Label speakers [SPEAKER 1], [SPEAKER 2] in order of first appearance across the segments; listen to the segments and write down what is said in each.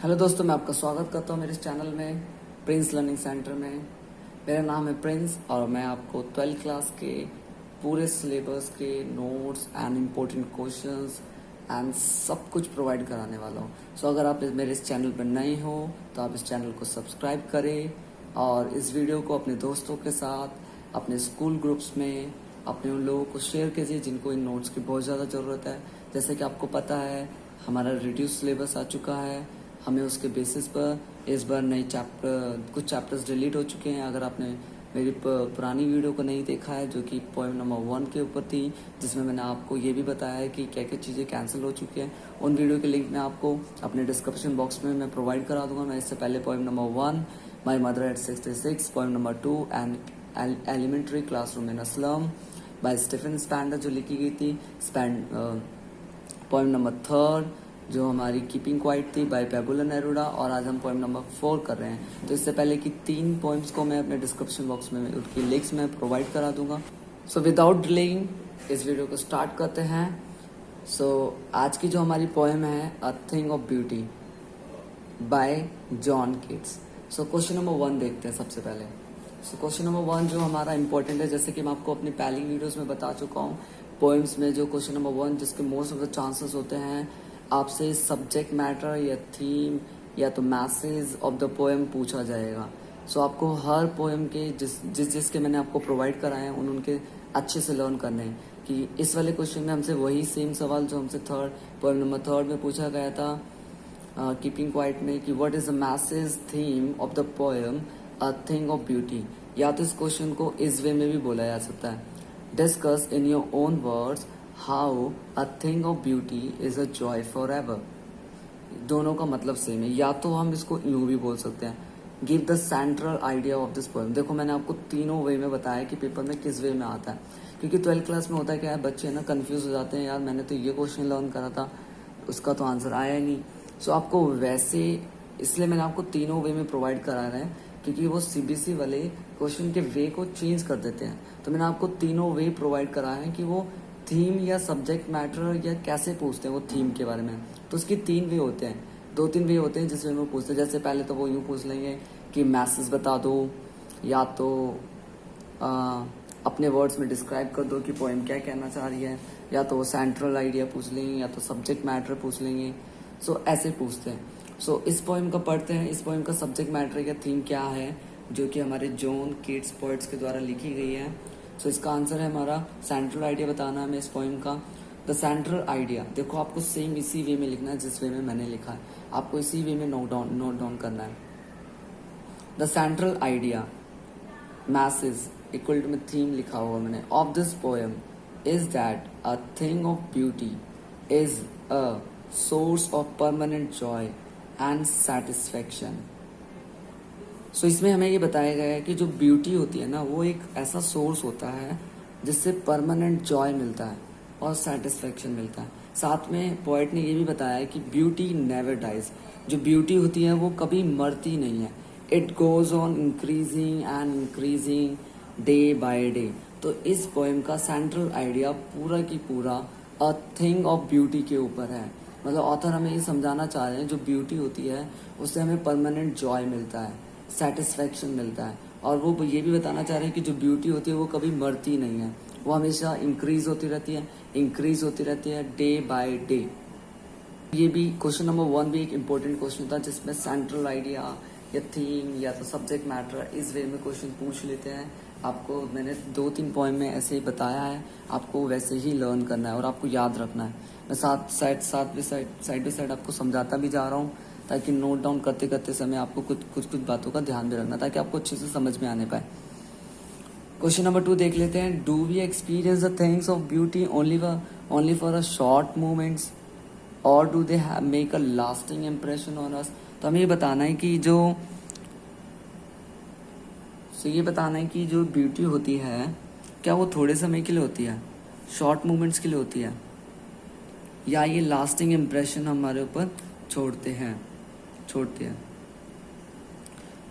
[SPEAKER 1] Hello दोस्तों, मैं आपका स्वागत करता हूँ मेरे इस चैनल में प्रिंस लर्निंग सेंटर में। मेरा नाम है प्रिंस और मैं आपको 12th क्लास के पूरे सिलेबस के notes and important questions and सब कुछ प्रोवाइड कराने वाला हूँ। सो अगर आप मेरे इस चैनल पर नए हो तो आप इस चैनल को सब्सक्राइब करें और इस वीडियो को अपने दोस्तों के साथ, अपने स्कूल ग्रुप्स में, अपने उन लोगों को शेयर कीजिए जिनको इन नोट्स की बहुत ज़्यादा ज़रूरत है। जैसे कि आपको पता है हमारा रिड्यूस सिलेबस आ चुका है, हमें उसके बेसिस पर इस बार नई कुछ चैप्टर्स डिलीट हो चुके हैं। अगर आपने मेरी पुरानी वीडियो को नहीं देखा है जो कि पोएम नंबर 1 के ऊपर थी, जिसमें मैंने आपको ये भी बताया है कि क्या क्या चीज़ें कैंसिल हो चुकी हैं, उन वीडियो के लिंक मैं आपको अपने डिस्क्रिप्शन बॉक्स में मैं प्रोवाइड करा दूंगा। मैं इससे पहले poem number 1 my mother at 66, poem number 2 and elementary classroom in a slum by Stephen Spender जो लिखी गई थी, पोएम नंबर 3 जो हमारी कीपिंग क्वाइट थी बाय पेबुला नेरुडा, और आज हम पोएम नंबर 4 कर रहे हैं। तो इससे पहले कि 3 पोएम्स को मैं अपने डिस्क्रिप्शन बॉक्स में उनकी लिंक्स में प्रोवाइड करा दूंगा। सो विदाउट डिलेइंग इस वीडियो को स्टार्ट करते हैं। आज की जो हमारी पोएम है अ thing of beauty bye John Keats. Question number 1 देखते हैं सबसे पहले। क्वेश्चन नंबर 1 जो हमारा इंपॉर्टेंट है, जैसे कि मैं आपको अपनी पहली वीडियोस में बता चुका हूँ, पोएम्स में जो क्वेश्चन नंबर 1 जिसके मोस्ट ऑफ द चांसेस होते हैं आपसे सब्जेक्ट मैटर या थीम या तो मैसेज ऑफ द पोएम पूछा जाएगा। आपको हर पोएम के जिसके मैंने आपको प्रोवाइड कराए हैं उनके अच्छे से लर्न करने हैं कि इस वाले क्वेश्चन में हमसे वही सेम सवाल जो हमसे पोएम नंबर 3 में पूछा गया था कीपिंग क्वाइट में कि what is the message theme of the poem a thing of beauty. या तो इस क्वेश्चन को इस वे में भी बोला जा सकता है, discuss in your own words how a thing of beauty is a joy for ever. दोनों का मतलब सेम है। या तो हम इसको यूं भी बोल सकते हैं, give the central idea of this poem. देखो मैंने आपको तीनों वे में बताया कि पेपर में किस वे में आता है, क्योंकि 12th क्लास में होता है क्या है, बच्चे ना कंफ्यूज हो जाते हैं, यार मैंने तो ये क्वेश्चन लर्न करा था उसका तो आंसर आया ही नहीं। आपको वैसे इसलिए मैंने आपको तीनों वे में प्रोवाइड करा रहे हैं, क्योंकि वो सीबीएसई वाले क्वेश्चन के वे को चेंज कर देते हैं। तो मैंने आपको तीनों वे प्रोवाइड कराए हैं कि वो थीम या सब्जेक्ट मैटर या कैसे पूछते हैं वो थीम के बारे में। तो उसके 3 वे होते हैं, 2-3 वे होते हैं जिसमें वो पूछते हैं। जैसे पहले तो वो यूँ पूछ लेंगे कि मैसेज बता दो, या तो अपने वर्ड्स में डिस्क्राइब कर दो कि पोएम क्या कहना चाह रही है, या तो वो सेंट्रल आइडिया पूछ लेंगे, या तो सब्जेक्ट मैटर पूछ लेंगे। ऐसे पूछते हैं। इस पोएम का पढ़ते हैं। इस पोएम का सब्जेक्ट मैटर या थीम क्या है जो कि हमारे जॉन कीट्स पोएट्स के द्वारा लिखी गई है। इसका आंसर है हमारा सेंट्रल आइडिया बताना है हमें इस पोएम का। द सेंट्रल आइडिया देखो आपको सेम इसी वे में लिखना है जिस वे में मैंने लिखा है, आपको इसी वे में नोट डाउन करना है। The central idea message equal to में थीम लिखा हुआ मैंने of this poem is that a thing of beauty is a source of permanent joy and satisfaction. इसमें हमें ये बताया गया है कि जो ब्यूटी होती है ना, वो एक ऐसा सोर्स होता है जिससे परमानेंट जॉय मिलता है और सेटिस्फैक्शन मिलता है। साथ में पोएट ने ये भी बताया है कि ब्यूटी नेवर डाइज। जो ब्यूटी होती है वो कभी मरती नहीं है, it goes on increasing and increasing day by day. तो इस पोएम का सेंट्रल आइडिया पूरा की पूरा अ थिंग ऑफ ब्यूटी के ऊपर है। मतलब ऑथर हमें ये समझाना चाह रहे हैं जो ब्यूटी होती है उससे हमें परमानेंट जॉय मिलता है, सेटिस्फैक्शन मिलता है। और वो ये भी बताना चाह रहे हैं कि जो ब्यूटी होती है वो कभी मरती नहीं है, वो हमेशा इंक्रीज होती रहती है डे बाय डे। ये भी क्वेश्चन नंबर 1 भी एक इम्पोर्टेंट क्वेश्चन था जिसमें सेंट्रल आइडिया या थीम या तो सब्जेक्ट मैटर इस वे में क्वेश्चन पूछ लेते हैं। आपको मैंने 2-3 पोएम में ऐसे ही बताया है, आपको वैसे ही लर्न करना है और आपको याद रखना है। मैं साइड बाई साइड आपको समझाता भी जा रहा हूँ ताकि नोट डाउन करते करते समय आपको कुछ बातों का ध्यान भी रखना ताकि आपको अच्छे से समझ में आने पाए। क्वेश्चन नंबर 2 देख लेते हैं। Do we experience the things of beauty only for a short moments और do they make a lasting impression on us. तो हमें ये बताना है कि जो ब्यूटी होती है क्या वो थोड़े समय के लिए होती है, शॉर्ट मोमेंट्स के लिए होती है, या ये लास्टिंग इम्प्रेशन हमारे ऊपर छोड़ते हैं।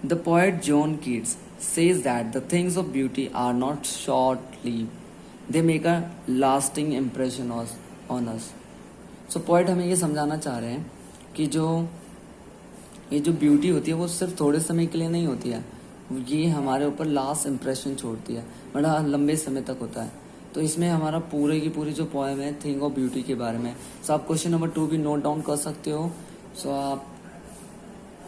[SPEAKER 1] The poet John Keats says that the things of beauty are not short-lived, they make a lasting impression on us. Poet हमें ये समझाना चाह रहे हैं कि जो ये जो ब्यूटी होती है वो सिर्फ थोड़े समय के लिए नहीं होती है, ये हमारे ऊपर लास्ट इम्प्रेशन छोड़ती है, बड़ा लंबे समय तक होता है। तो इसमें हमारा पूरे की पूरी जो पोएम है थिंग ऑफ ब्यूटी के बारे में। सो आप क्वेश्चन नंबर 2 भी नोट डाउन कर सकते हो। सो आप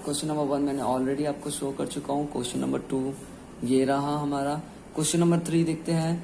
[SPEAKER 1] क्वेश्चन नंबर 1 मैंने ऑलरेडी आपको शो कर चुका हूँ। क्वेश्चन नंबर 2 ये रहा हमारा। क्वेश्चन नंबर 3 देखते हैं,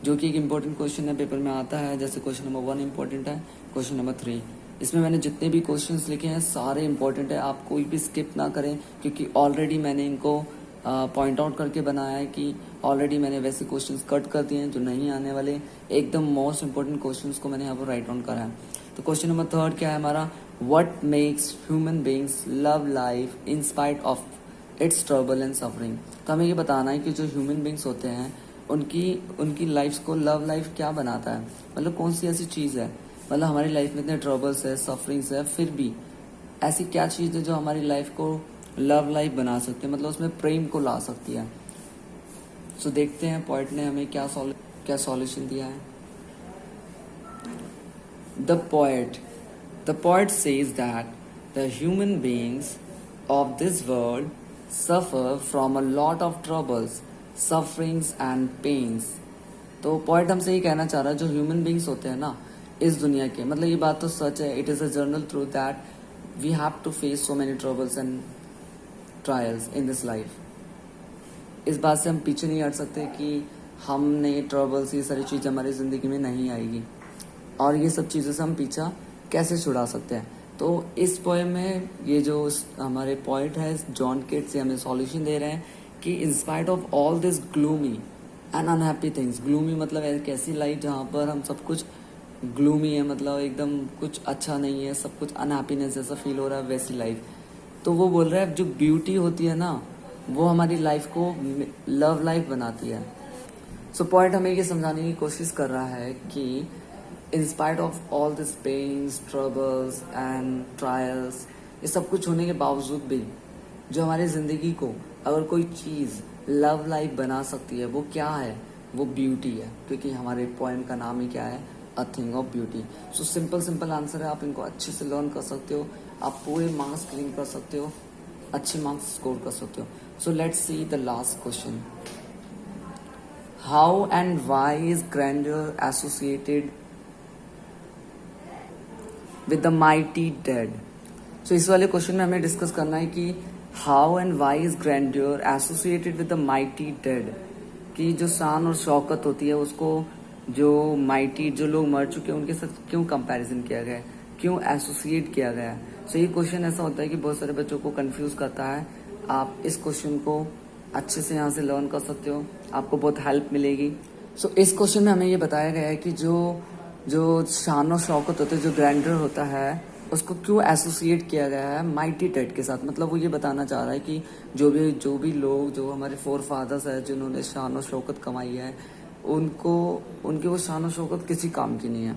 [SPEAKER 1] जो कि एक इम्पोर्टेंट क्वेश्चन है, पेपर में आता है। जैसे क्वेश्चन नंबर 1 इम्पोर्टेंट है, क्वेश्चन नंबर 3, इसमें मैंने जितने भी क्वेश्चंस लिखे हैं सारे इम्पोर्टेंट है, आप कोई भी स्किप ना करें, क्योंकि ऑलरेडी मैंने इनको पॉइंट आउट करके बनाया है कि ऑलरेडी मैंने वैसे क्वेश्चंस कट कर दिए हैं जो नहीं आने वाले। एकदम मोस्ट इंपॉर्टेंट क्वेश्चंस को मैंने यहाँ पर राइट डाउन करा है। तो क्वेश्चन नंबर 3 क्या है हमारा, what makes human beings love life in spite of its trouble and suffering. तो हमें ये बताना है कि जो ह्यूमन बीइंग्स होते हैं उनकी लाइफ को लव लाइफ क्या बनाता है, मतलब कौन सी ऐसी चीज़ है, मतलब हमारी लाइफ में इतने ट्रबल्स है, सफरिंग्स है, फिर भी ऐसी क्या चीज़ है जो हमारी लाइफ को लव लाइफ बना सकती है, मतलब उसमें प्रेम को ला सकती है। सो देखते हैं पोएट ने हमें क्या सॉल्यूशन दिया है। The poet says that the human beings of this world suffer from a lot of troubles, sufferings and pains. तो पोएट हमसे ये कहना चाह रहा है जो ह्यूमन बीइंग्स होते हैं ना इस दुनिया के, मतलब ये बात तो सच है, it is a general truth that we have to face so many troubles and trials in this life. इस बात से हम पीछे नहीं हट सकते कि हमने ट्रबल्स, ये सारी चीज़ें हमारी ज़िंदगी में नहीं आएगी, और ये सब चीज़ों से हम पीछा कैसे छुड़ा सकते हैं। तो इस पोएम में ये जो हमारे पोएट है जॉन केट्स, हमें सॉल्यूशन दे रहे हैं कि in spite of all this gloomy and unhappy things, gloomy मतलब एक ऐसी लाइफ जहाँ पर हम सब कुछ ग्लूमी है, मतलब एकदम कुछ अच्छा नहीं है, सब कुछ अनहैप्पीनेस जैसा फील हो रहा है, वैसी लाइफ। तो वो बोल रहा है जो ब्यूटी होती है ना वो हमारी लाइफ को लव लाइफ बनाती है। सो पॉइंट हमें ये समझाने की कोशिश कर रहा है कि in spite of all this pains, troubles and trials, ये सब कुछ होने के बावजूद भी जो हमारी ज़िंदगी को अगर कोई चीज़ लव लाइफ बना सकती है वो क्या है, वो ब्यूटी है, क्योंकि हमारे पोएम का नाम ही क्या है, अ thing of beauty. So simple answer है, आप इनको अच्छे से लर्न कर सकते हो, आप पूरे मार्क्स क्लीन कर सकते हो, अच्छे मार्क्स स्कोर कर सकते हो। So let's see the last question, how and why is grandeur associated with the mighty dead. So इस वाले क्वेश्चन में हमें डिस्कस करना है कि how and why is grandeur associated with the mighty dead, कि जो शान और शौकत होती है उसको जो माइटी, जो लोग मर चुके हैं उनके साथ क्यों कंपैरिजन किया गया है, क्यों एसोसिएट किया गया है। सो ये क्वेश्चन ऐसा होता है कि बहुत सारे बच्चों को कंफ्यूज करता है। आप इस क्वेश्चन को अच्छे से यहाँ से लर्न कर सकते हो, आपको बहुत हेल्प मिलेगी। सो इस क्वेश्चन में हमें ये बताया गया है कि जो शान और शौकत होते हैं, जो ग्रैंडर होता है, उसको क्यों एसोसिएट किया गया है माइटी डेड के साथ। मतलब वो ये बताना चाह रहा है कि जो भी लोग, जो हमारे फोर फादर्स है जिन्होंने शान और शौकत कमाई है, उनकी वो शान और शौकत किसी काम की नहीं है।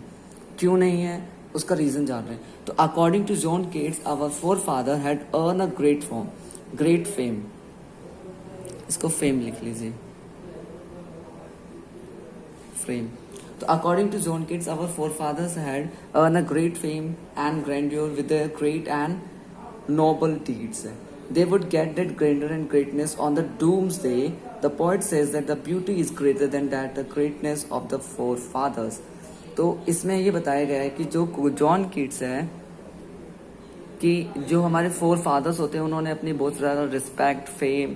[SPEAKER 1] क्यों नहीं है उसका रीजन जान रहे हैं। तो according to John Keats, our forefather had earn a great fame. इसको फेम लिख लीजिए, फ्रेम। तो according to John Keats, our forefathers had earn a great fame and grandeur with the great and noble deeds. They would get that grandeur and greatness on the doomsday. The poet says that the beauty is greater than that the greatness of the forefathers. तो इसमें ये बताया गया है कि जो John Keats है कि जो हमारे फोर फादर्स होते हैं उन्होंने अपनी बहुत ज़्यादा रिस्पेक्ट, फेम,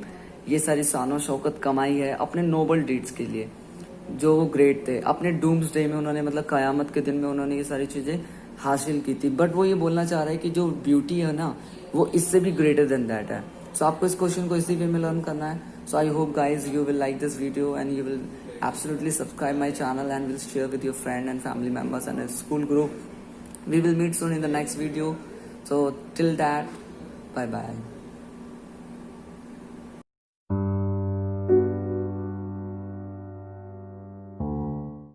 [SPEAKER 1] ये सारी शान और शौकत कमाई है अपने नोबल डीड्स के लिए, जो वो ग्रेट थे। अपने डूम्सडे में उन्होंने, मतलब क़यामत के दिन में उन्होंने ये सारी चीज़ें हासिल की थी। बट वो ये बोलना चाह रहा है कि जो ब्यूटी है ना वो इससे भी ग्रेटर देन दैट है। सो आपको इस क्वेश्चन को इसी वे में लर्न करना है। So I hope guys you will like this video and you will absolutely subscribe my channel and will share with your friend and family members and a school group. We will meet soon in the next video. So till that, bye bye.